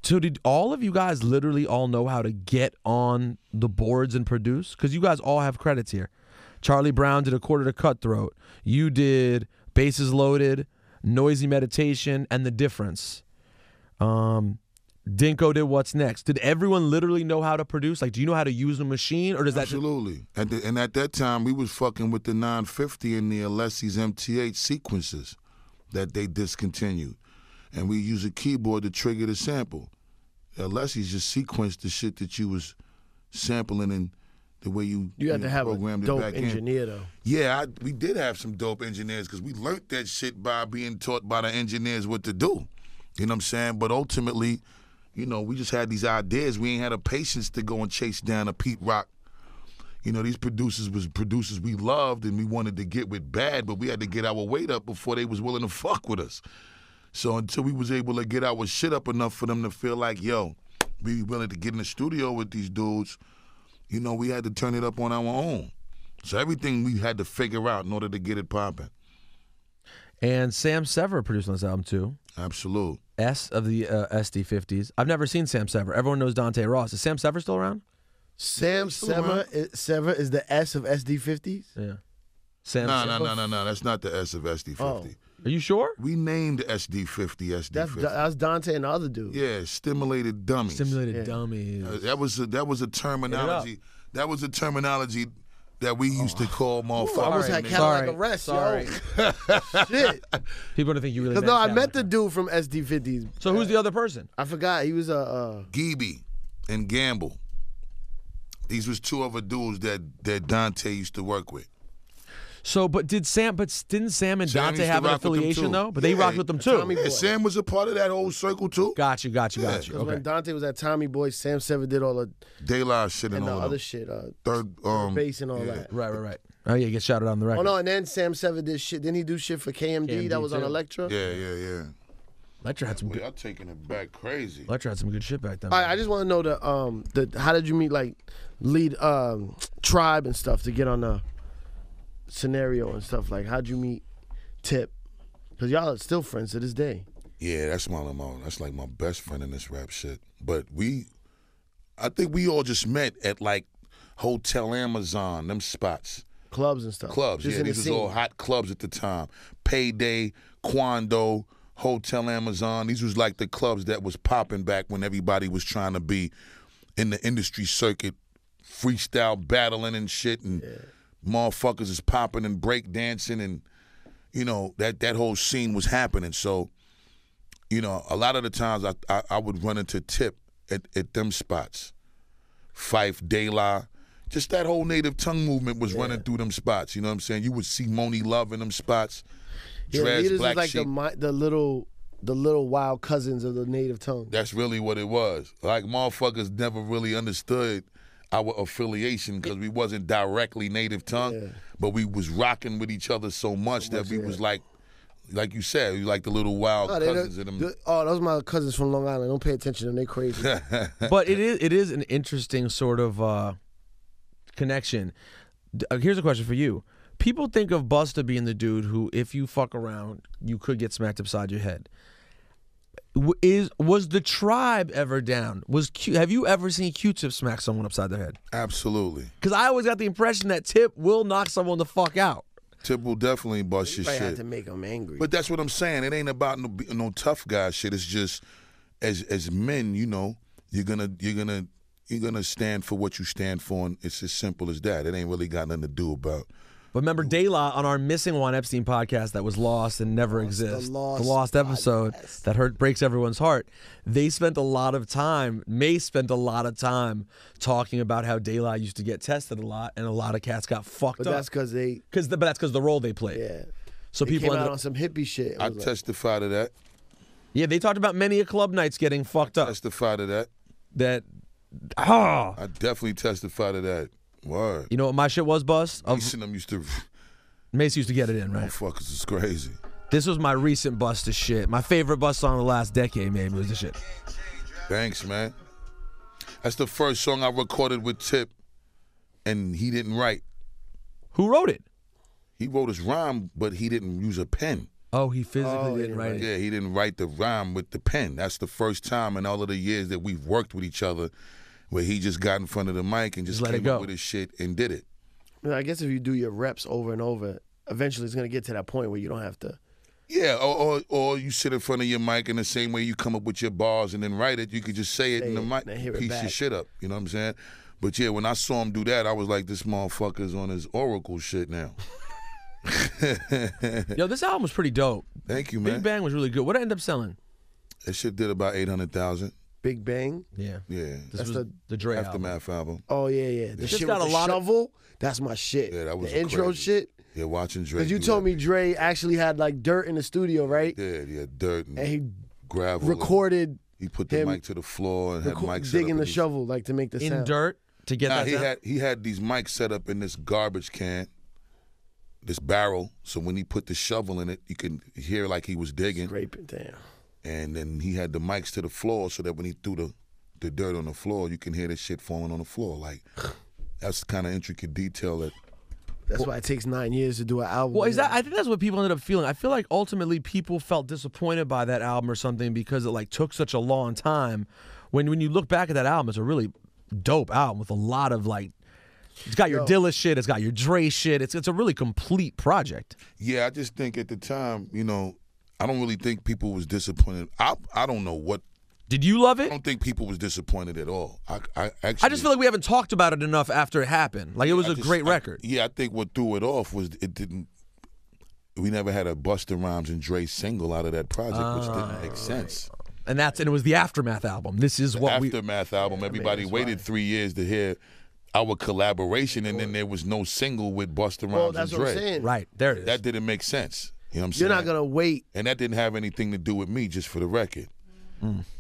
So did all of you guys literally all know how to get on the boards and produce? Because you guys all have credits here. Charlie Brown did A Quarter to Cutthroat. You did Bases Loaded, Noisy Meditation, and The Difference. Dinko did What's Next. Did everyone literally know how to produce? Like, do you know how to use a machine, or does that? Absolutely. And at that time, we was fucking with the 950 and the Alessi's MTH sequences that they discontinued, and we use a keyboard to trigger the sample. Alessi's just sequenced the shit that you was sampling and the way you had to have a programmed dope it back engineer in. though. Yeah, we did have some dope engineers because we learned that shit by being taught by the engineers what to do. You know what I'm saying? But ultimately, we just had these ideas. We ain't had the patience to go and chase down a Pete Rock. These producers was producers we loved and we wanted to get with bad, but we had to get our weight up before they was willing to fuck with us. So until we was able to get our shit up enough for them to feel like, yo, we willing to get in the studio with these dudes, we had to turn it up on our own. So everything we had to figure out in order to get it popping. And Sam Sever produced on this album too. Absolute. S of the SD50s. I've never seen Sam Sever. Everyone knows Dante Ross. Is Sam Sever still around? Sam Sever is the S of SD50s? Yeah. Sam No. Sever? That's not the S of SD50. Oh. Are you sure? We named SD50 SD50. That's Dante and the other dude. Yeah, stimulated dummies. Stimulated dummies. That was a terminology. That was a terminology that we used to call motherfuckers. I almost had Cadillac Arrest, Sorry. yo. Shit. People don't think you really. Because I met the dude from SD50s. So who's the other person? I forgot. He was a. Geeby and Gamble. These was two other dudes that Dante used to work with. So, didn't Sam and Sam Dante used to have an rock with them, affiliation too. though? But they rocked with them too. Tommy Boy. And Sam was a part of that whole circle too. Got you. Because Okay. when Dante was at Tommy Boy, Sam Sever did all the De La shit and the all other that. shit, Third bass and all that. Right. Oh yeah, get shouted on the record. Oh no, and then Sam Sever did shit. Didn't he do shit for KMD that was on too. Elektra? Yeah. Lecter had some Boy, good. y'all taking it back crazy. Lecter had some good shit back then. All right, I just want to know the how did you meet lead Tribe and stuff to get on the scenario and stuff? Like how'd you meet Tip? Because y'all are still friends to this day. Yeah, that's like my best friend in this rap shit. But I think we all just met at like Hotel Amazon, them spots. Clubs and stuff. Clubs, Just yeah, in the these was scene. all hot clubs at the time. Payday, Quando, Hotel Amazon. These was like the clubs that was popping back when everybody was trying to be in the industry circuit, freestyle battling and shit, and motherfuckers is popping and break dancing, and that whole scene was happening. So, a lot of the times I would run into Tip at them spots. Fife, De La. Just that whole native tongue movement was running through them spots. You know what I'm saying? You would see Moni Love in them spots. Yeah, Dress, Leaders Black is like Sheep. the little wild cousins of the native tongue. That's really what it was. Like, motherfuckers never really understood our affiliation because we wasn't directly native tongue, but we was rocking with each other so much that we was like you said, we like the little wild cousins of them. Those are my cousins from Long Island. Don't pay attention to them. They crazy. But it is an interesting sort of connection. Here's a question for you. People think of Busta being the dude who, if you fuck around, you could get smacked upside your head. Was the Tribe ever down? Have you ever seen Q-Tip smack someone upside their head? Absolutely. Because I always got the impression that Tip will knock someone the fuck out. Tip will definitely bust your I had shit. to make them angry. But that's what I'm saying. It ain't about no tough guy shit. It's just as men, you know, you're gonna stand for what you stand for, and it's as simple as that. It ain't really got nothing to do about. But remember, De La on our Missing Juan Epstein podcast that was lost and never exists, the lost episode that breaks everyone's heart. They spent a lot of time. Mace spent a lot of time talking about how De La used to get tested a lot, and a lot of cats got fucked But up. that's because they. But that's because the role they played. Yeah. So They people came ended out up, on some hippie shit. I testify to that. yeah, they talked about many a club nights getting fucked up. Testify to that. That I definitely testify to that. Word. you know what my shit was, Bus? Mason them used to. Mace used to get it in, right? Motherfuckers is crazy. This was my recent bust of shit. My favorite bust song of the last decade, maybe, was this shit. Thanks, man. That's the first song I recorded with Tip, and he didn't write. Who wrote it? He wrote his rhyme, but he didn't use a pen. Oh, he physically didn't write it. Yeah, he didn't write the rhyme with the pen. That's the first time in all of the years that we've worked with each other where he just got in front of the mic and just let it came go. up with his shit and did it. I guess if you do your reps over and over, eventually it's gonna get to that point where you don't have to. Yeah, or you sit in front of your mic in the same way you come up with your bars and then write it. You could just say it in the mic, and hear it piece back. your shit up. You know what I'm saying? But yeah, when I saw him do that, I was like, this motherfucker's on his Oracle shit now. Yo, this album was pretty dope. Thank you, man. Big Bang was really good. What did it end up selling? That shit did about 800,000. Big Bang. Yeah. Yeah. This was the the Dre album. Aftermath album. Oh yeah. The Just shit got with a the lot of- shovel. That's my shit. Yeah, that was the intro crazy. shit. Yeah, watching Dre. Because you do told that. me Dre actually had like dirt in the studio, right? Yeah, dirt and, And he gravel. recorded He put the him mic to the floor and had mics set digging up the in shovel like to make the In sound. dirt to get Nah, that sound? he had these mics set up in this garbage can, this barrel. So when he put the shovel in it, you can hear like he was digging. Scraping down. And then he had the mics to the floor so that when he threw the dirt on the floor, you can hear the shit falling on the floor. Like that's the kind of intricate detail that. That's why it takes 9 years to do an album. Well, I think that's what people ended up feeling. I feel like ultimately people felt disappointed by that album or something because it like took such a long time. When you look back at that album, it's a really dope album with a lot of like, it's got your Dilla shit, it's got your Dre shit. It's a really complete project. Yeah, I just think at the time, you know, I don't really think people was disappointed. I don't know what. Did you love I it? don't think people was disappointed at all. I actually. I just feel like we haven't talked about it enough after it happened. Like it was a great record. I think what threw it off was it didn't. We never had a Busta Rhymes and Dre single out of that project, which didn't make sense. And it was the Aftermath album. This is what Aftermath album. Everybody waited 3 years to hear our collaboration, and then there was no single with Busta Rhymes Well, that's and what I'm Dre. saying. Right, there it is. That didn't make sense. You know what I'm saying? You're not gonna wait. And that didn't have anything to do with me, just for the record.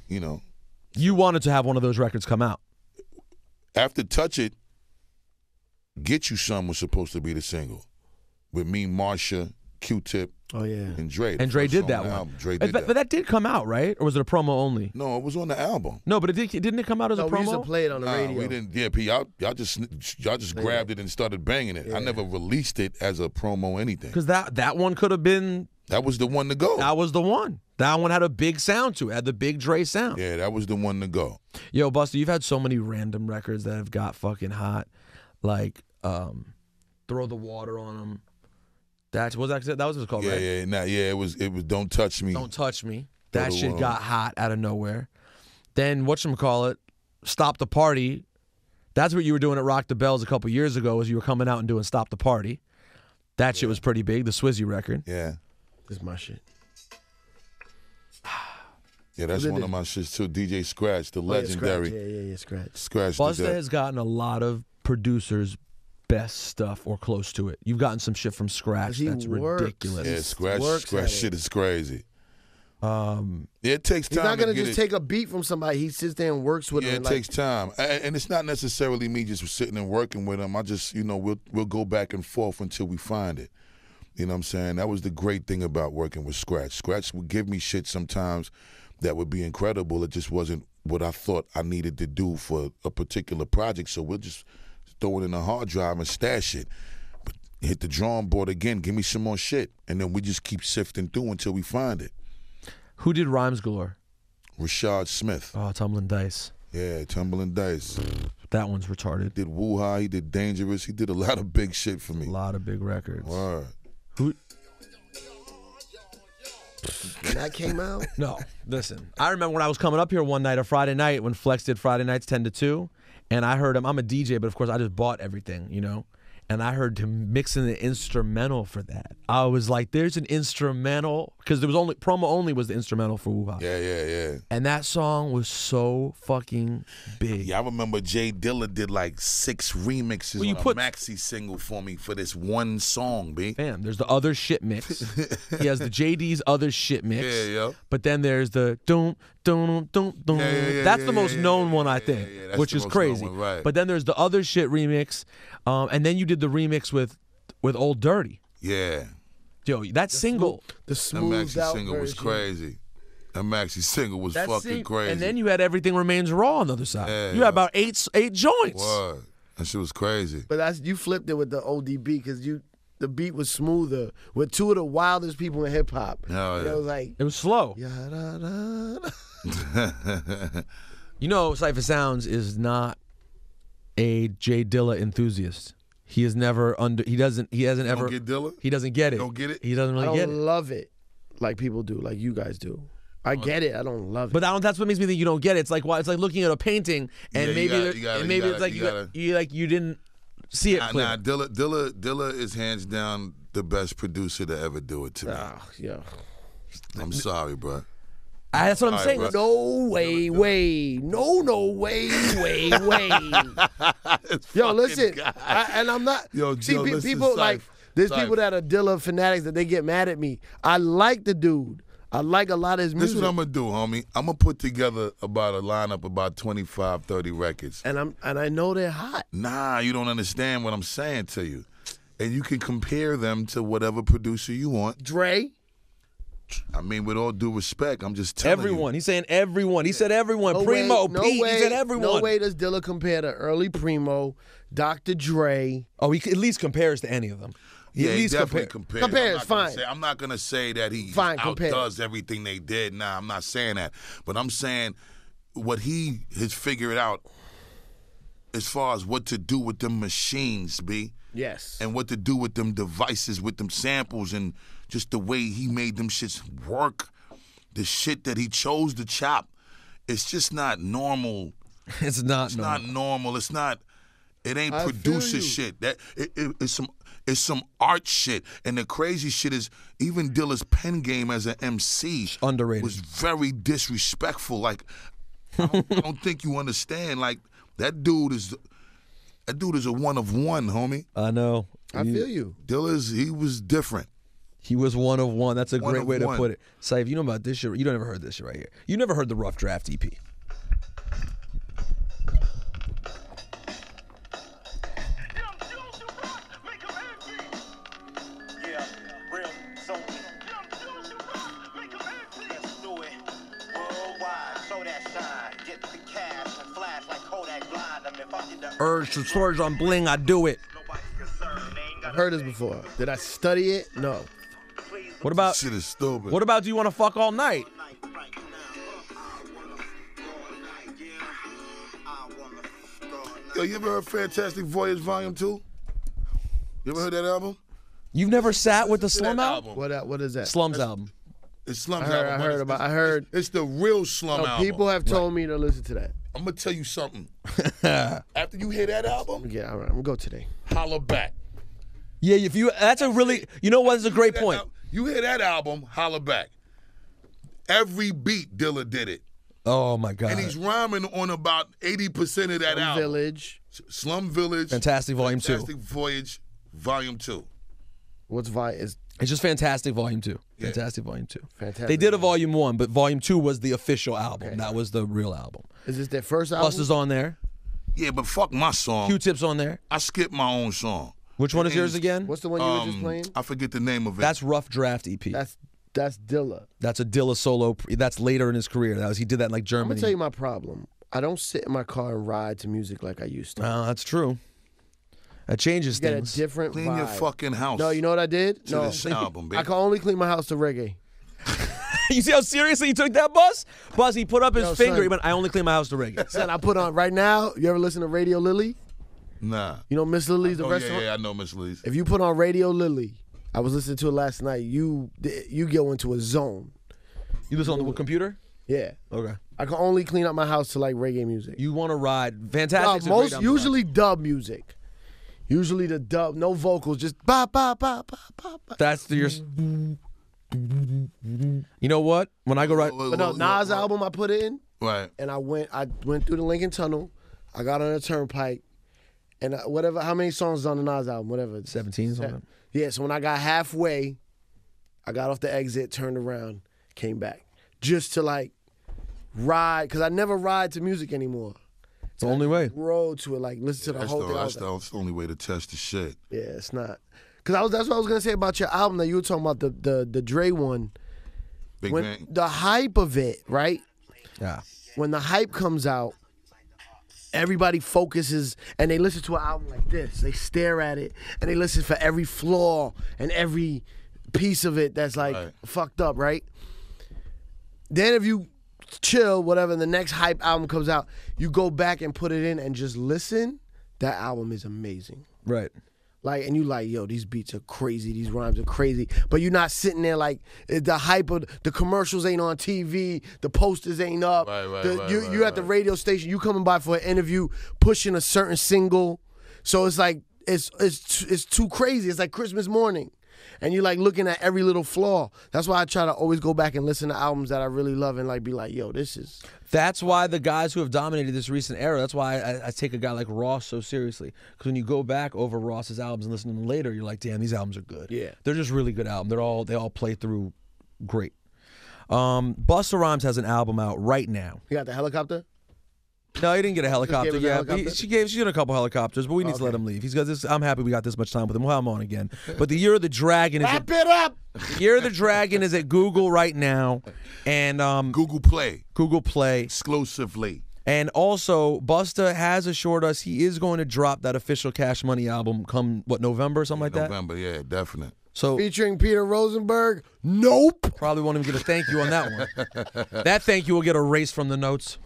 You know. You wanted to have one of those records come out. After Touch It, Get You Some was supposed to be the single. With me, Marsha, Q-Tip, Oh yeah. and Dre. And Dre did that one. Album. Dre did But that. that did come out, right? Or was it a promo only? No, it was on the album. No, but didn't it come out as a No, we used to promo? play it on the Nah, radio. we didn't. Yeah, P, y'all just grabbed it and started banging it. I never released it as a promo or anything. Because that one could have been, That was the one to go. that was the one. That one had a big sound to it, had the big Dre sound. Yeah, that was the one to go. Yo, Busta, you've had so many random records that have got fucking hot. Like, Throw the Water on Them. That was what it was called, right? It was Don't Touch Me. Don't Touch Me. Throw That the shit Water got hot out of nowhere. Then whatchamacallit, Stop the Party. That's what you were doing at Rock the Bells a couple years ago, was you were coming out and doing Stop the Party. That shit was pretty big, the Swizzy record. Yeah. This is my shit. Yeah, that's one of my shits too. DJ Scratch, the legendary. Yeah, Scratch. Scratch did Busta that. has gotten a lot of producers' best stuff or close to it. You've gotten some shit from Scratch He that's works. ridiculous. Yeah, Scratch works at it. shit is crazy. It takes time. He's not gonna to get just it. take a beat from somebody. He sits there and works with Yeah, him. it and, like, takes time, and it's not necessarily me just sitting and working with him. I just, we'll go back and forth until we find it. You know what I'm saying? That was the great thing about working with Scratch. Scratch would give me shit sometimes that would be incredible. It just wasn't what I thought I needed to do for a particular project. So we'll just throw it in a hard drive and stash it. But hit the drawing board again, give me some more shit. And then we just keep sifting through until we find it. Who did Rhymes Galore? Rashad Smith. Oh, Tumbling Dice. Yeah, Tumbling Dice. That one's retarded. Did Woo-Ha, he did Dangerous. He did a lot of big shit for me. A lot of big records. Word. Who? When that came out, No, listen. I remember when I was coming up here one night, a Friday night, when Flex did Friday nights 10 to 2, and I heard him. I'm a DJ, but of course I just bought everything, you know? And I heard him mixing the instrumental for that. I was like, there's an instrumental, because there was only, promo only was the instrumental for Woo Hop. Yeah. And that song was so fucking big. Yeah, I remember Jay Dilla did like 6 remixes Well, you on a put- maxi single for me for this one song, B. Fam, there's the Other Shit mix. He has the JD's Other Shit mix. Yeah, yo. But then there's the dum dum dum dum. Yeah, That's the most yeah, known yeah, one, I yeah, think, yeah, that's which the is most known crazy. one, right. But then there's the Other Shit remix, and then you did the remix with Old Dirty. Yeah. Yo, that single. the That smoothed maxi out single was version. crazy. That maxi single was fucking crazy. And then you had Everything Remains Raw on the other side. Yeah, you yeah. had about eight joints. Word. That shit was crazy. But you flipped it with the ODB because the beat was smoother with two of the wildest people in hip hop. Hell And yeah. it was like, It was slow. ya-da-da. You know, Cypher Sounds is not a Jay Dilla enthusiast. He is never he hasn't ever. Don't get Dilla? He doesn't get it. Don't get it? He doesn't I really get don't it. love it like people do, like you guys do. I get it. I don't love it. But that's what makes me think you don't get it. It's like it's like looking at a painting and Yeah, maybe it's like you didn't see it clear. Nah, Dilla is hands down the best producer to ever do it to me. Yeah. I'm sorry, bro. That's what I'm All right, saying. bro. No way. No way. Yo, listen. And I'm not. Yo, see, Joe, listen, people Syph. like there's Syph. people that are Dilla fanatics that they get mad at me. I like the dude. I like a lot of his This music. is what I'm gonna do, homie. I'm gonna put together about a lineup about 25, 30 records. and I know they're hot. Nah, you don't understand what I'm saying to you. And you can compare them to whatever producer you want. Dre. I mean, with all due respect, I'm just telling Everyone. He's saying everyone. He said everyone. No Primo, way, no Pete. way, He said everyone. No way does Dilla compare to early Primo, Dr. Dre. Oh, he at least compares to any of them. Yeah, at he least definitely compares. compares. Compares, fine. I'm not gonna say that he Fine, compares. outdoes everything they did. Nah, I'm not saying that. But I'm saying what he has figured out as far as what to do with them machines, B. Yes. And what to do with them devices, with them samples, and just the way he made them shits work. The shit that he chose to chop, it's just not normal. It's not. It's not normal. It's not. It ain't I producer feel you. shit. It's some art shit. And the crazy shit is even Dilla's pen game as an MC Underrated. was very disrespectful. Like I don't think you understand. Like that dude is a one of one, homie. I know. I feel you. He was different. He was one of one. That's a One great of way to one. put it. Saif, you know about this shit? You don't ever heard this shit right here. You never heard the Rough Draft EP. Yeah, real soapy. Let's do it. Worldwide, show that shine. Get the cash and flash like Kodak blind. If I get the Urge to swords on bling, I do it. nobody's concerned. They ain't got Heard this before. Did I study it? No. What about Shit is stupid. what about Do You Want to Fuck All Night? Yo, you ever heard Fantastic Voyage Volume 2? You ever heard that album? You've never sat with the Slum That album? What is that? Slums album. It's Slum's I heard- album. I but heard it's- about- I it's- heard- It's the real Slum No, album. people have told me to listen to that. I'm gonna tell you something. After you hear that album, Yeah, all right, I'm gonna go today. holla back. Yeah, if you that's a really you know what is a great point. You hear that album, holla back. Every beat Dilla did it. Oh my god. And he's rhyming on about 80% of that album. Village. Slum Village. Fantastic Volume 2. Fantastic Voyage, Volume 2. What's is It's just Fantastic Volume 2. Fantastic Volume 2. Fantastic They did a Volume. Volume 1, but Volume 2 was the official album. That was the real album. Is this their first album? Busta's on there. Yeah, but fuck my song. Q-Tip's on there. I skipped my own song. Which one is yours again? What's the one you were just playing? I forget the name of it. That's Rough Draft EP. That's Dilla. That's a Dilla solo. That's later in his career. He did that in like I'm Germany. gonna tell you my problem. I don't sit in my car and ride to music like I used to. That's true. That changes You get a things. different Clean vibe. your fucking house. No, you know what I did? to No, this album, baby. I can only clean my house to reggae. You see how seriously he took that, Buzz? Buzz, he put up his Yo, finger. son. He went, I only clean my house to reggae. Son, I put on right now. You ever listen to Radio Lily? Nah. You know Miss Lily's the Oh, restaurant. yeah, I know Miss Lee's. If you put on Radio Lily, I was listening to it last night. You go into a zone. You listen on the computer? Yeah. Okay. I can only clean up my house to like reggae music. You want to ride? Fantastic. Usually dub music. Usually the dub, no vocals, just ba ba ba ba ba ba. That's your. You know what? When I go right, But no, Nas album I put it in, Right. and I went through the Lincoln Tunnel. I got on a turnpike, and how many songs is on the Nas album? Whatever. 17 something. Yeah. So when I got halfway, I got off the exit, turned around, came back, just to like ride, because I never ride to music anymore. It's the only way. Road to it, like listen to the whole thing. That's the only way to test the shit. Yeah, it's not. Because that's what I was gonna say about your album that you were talking about, the Dre one. Big When Bang. the hype of it, right? Yeah. When the hype comes out, everybody focuses and they listen to an album like this. They stare at it and they listen for every flaw and every piece of it that's like fucked up, right? Then if you chill, whatever, and the next hype album comes out, you go back and put it in and just listen. That album is amazing. Right. Like, and you like, yo, these beats are crazy, these rhymes are crazy, but you're not sitting there like the hype of the commercials ain't on TV, the posters ain't up. You're at the radio station, you coming by for an interview, pushing a certain single, so it's like it's too crazy. It's like Christmas morning, and you're like looking at every little flaw. That's why I try to always go back and listen to albums that I really love and like be like, yo, this is. That's why the guys who have dominated this recent era, that's why I take a guy like Ross so seriously. Because when you go back over Ross's albums and listen to them later, you're like, damn, these albums are good. Yeah. They're just really good albums. They all play through great. Busta Rhymes has an album out right now. You got the helicopter? No, he didn't get a helicopter. gave us a Yeah, helicopter? She got a couple helicopters, but we need to let him leave. He's got this. I'm happy we got this much time with him. We'll have him on again. But the Year of the Dragon is Wrap it up! Year of the Dragon is at Google right now, and Google Play exclusively. And also, Busta has assured us he is going to drop that official Cash Money album come November or something like that. November, yeah, definite. So Featuring Peter Rosenberg? Nope. probably won't even get a thank you on that one. That thank you will get erased from the notes.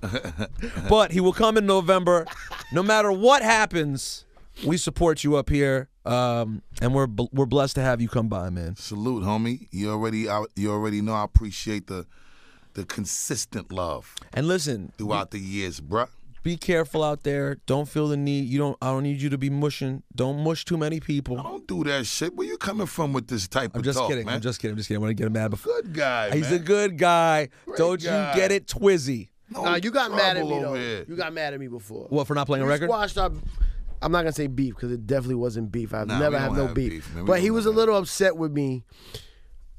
But he will come in November. No matter what happens, we support you up here, and we're blessed to have you come by, man. Salute, homie. You already know I appreciate the consistent love And listen, throughout the years, bruh. be careful out there. Don't feel the need. I don't need you to be mushing. Don't mush too many people. I don't do that shit. Where you coming from with this type I'm of just talk, kidding. man? I'm just kidding. I want to get him mad before. Good guy, He's man. a good guy. Great Don't guy. you get it twizzy? No Nah, you got mad at me trouble though. over here. You got mad at me before. What, for not playing a You record? squashed up. I'm not gonna say beef because it definitely wasn't beef. I've Nah, never we had don't no have beef. beef, man. We But don't he was a have little upset with me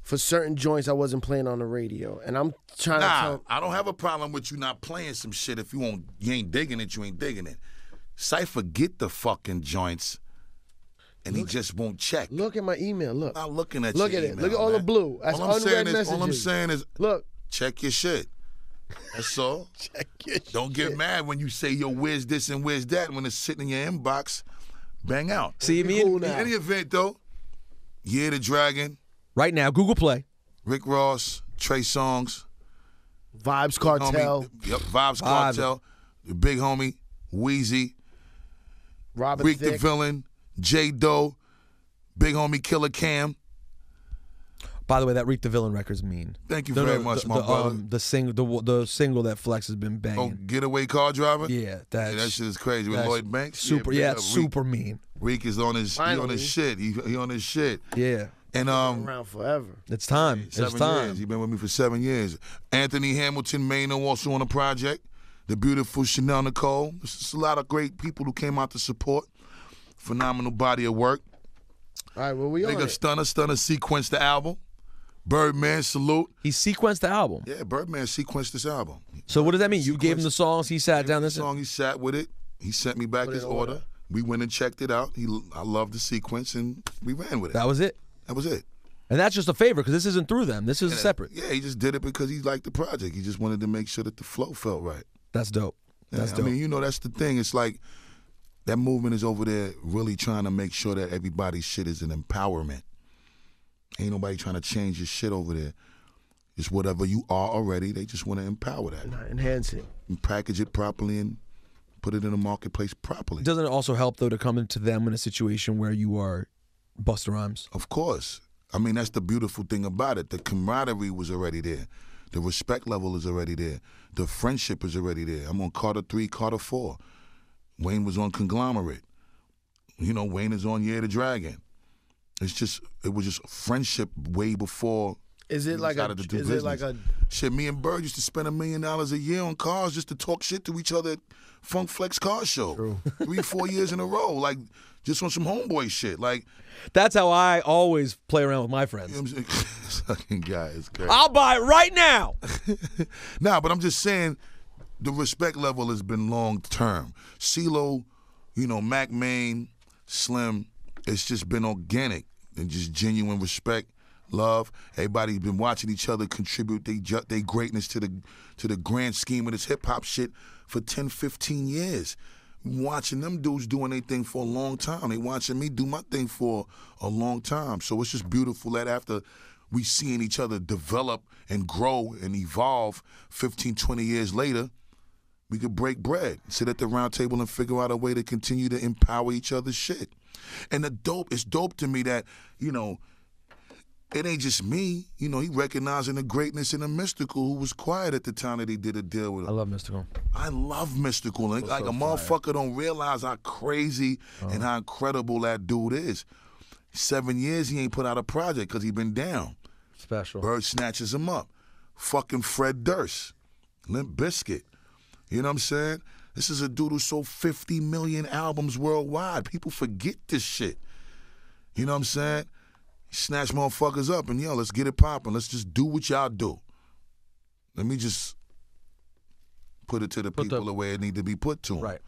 for certain joints I wasn't playing on the radio, and I'm trying to Nah, tell. I don't have a problem with you not playing some shit. If you ain't digging it, you ain't digging it. Cypher get the fucking joints, and he just won't check. Look at my email. Look. I'm not looking at Look your at it. email, Look at all the man. blue. That's all I'm saying unread is, all I'm messages. saying is, Look. check your shit. That's all. Check your Don't get shit. mad when you say, yo, where's this and where's that? When it's sitting in your inbox, bang out. See me Cool In now. any event, though, Year the Dragon, right now. Google Play. Rick Ross, Trey Songz, Vibes Cartel, homie, yep, Vibes Cartel, the big homie, Wheezy, Robin Reek the Thicke. Villain, J Doe, big homie Killer Cam. By the way, that Reek the Villain record's mean. Thank you very much, my brother. The single that Flex has been banging. Oh, Getaway Car Driver? Yeah, that's that shit is crazy. With that's Lloyd Banks? super. big Yeah, up. it's super mean. Reek is on his, he on Finally. his shit. He on his shit. Yeah, And around forever. it's time. It's 7 time. years. He's been with me for 7 years. Anthony Hamilton Maino also on the project. The beautiful Chanel Nicole. It's a lot of great people who came out to support. Phenomenal body of work. All right, well, we Big on up it. Stunner. Stunner sequenced the album. Birdman, salute. He sequenced the album. Yeah, Birdman sequenced this album. So what does that mean? You gave him the songs. He sat down. The This song, he sat with it. He sent me back Put it his in order. order. We went and checked it out. I loved the sequence, and we ran with it. that was it. That was it. And that's just a favor because this isn't through them. This is separate. Yeah, he just did it because he liked the project. He just wanted to make sure that the flow felt right. That's dope. That's Yeah, dope. I mean, that's the thing. It's like that movement is over there really trying to make sure that everybody's shit is an empowerment. Ain't nobody trying to change your shit over there. It's whatever you are already. They just want to empower that Enhance it. and package it properly and put it in the marketplace properly. Doesn't it also help though to come into them in a situation where you are Busta Rhymes? Of course. I mean, that's the beautiful thing about it. The camaraderie was already there. The respect level is already there. The friendship is already there. I'm on Carter 3, Carter 4. Wayne was on Conglomerate. You know, Wayne is on Year the Dragon. It was just friendship way before. Is it like a? Shit, me and Bird used to spend $1 million a year on cars just to talk shit to each other at Funk Flex Car Show. True. 3-4 years in a row, like just on some homeboy shit. Like That's how I always play around with my friends. you know what I'm saying? This fucking guy is crazy. I'll buy it right now. Nah, but I'm just saying the respect level has been long term. CeeLo, you know, Mac Main, Slim, it's just been organic and just genuine respect, love. Everybody's been watching each other contribute their greatness to the grand scheme of this hip hop shit for 10, 15 years. Watching them dudes doing their thing for a long time. They watching me do my thing for a long time. So it's just beautiful that after we seeing each other develop and grow and evolve 15, 20 years later, we could break bread, sit at the round table and figure out a way to continue to empower each other's shit. And it's dope to me that, you know, it ain't just me. You know, he recognizing the greatness in the Mystical, who was quiet at the time that he did a deal with him. I love Mystical. I love Mystical. Like a motherfucker don't realize how crazy and how incredible that dude is. 7 years he ain't put out a project because he been down. Special. Bird snatches him up. Fucking Fred Durst. Limp Bizkit. You know what I'm saying? This is a dude who sold 50 million albums worldwide. People forget this shit. You know what I'm saying? Snatch motherfuckers up and, yo, let's get it popping. Let's just do what y'all do. Let me just put it to the people the way it need to be put to them. Right.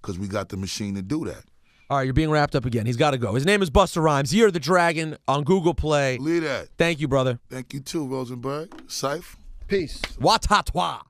Because we got the machine to do that. All right, you're being wrapped up again. He's got to go. His name is Busta Rhymes. Year of the Dragon on Google Play. Believe that. Thank you, brother. Thank you too, Rosenberg. Syph. Peace. Watatwa.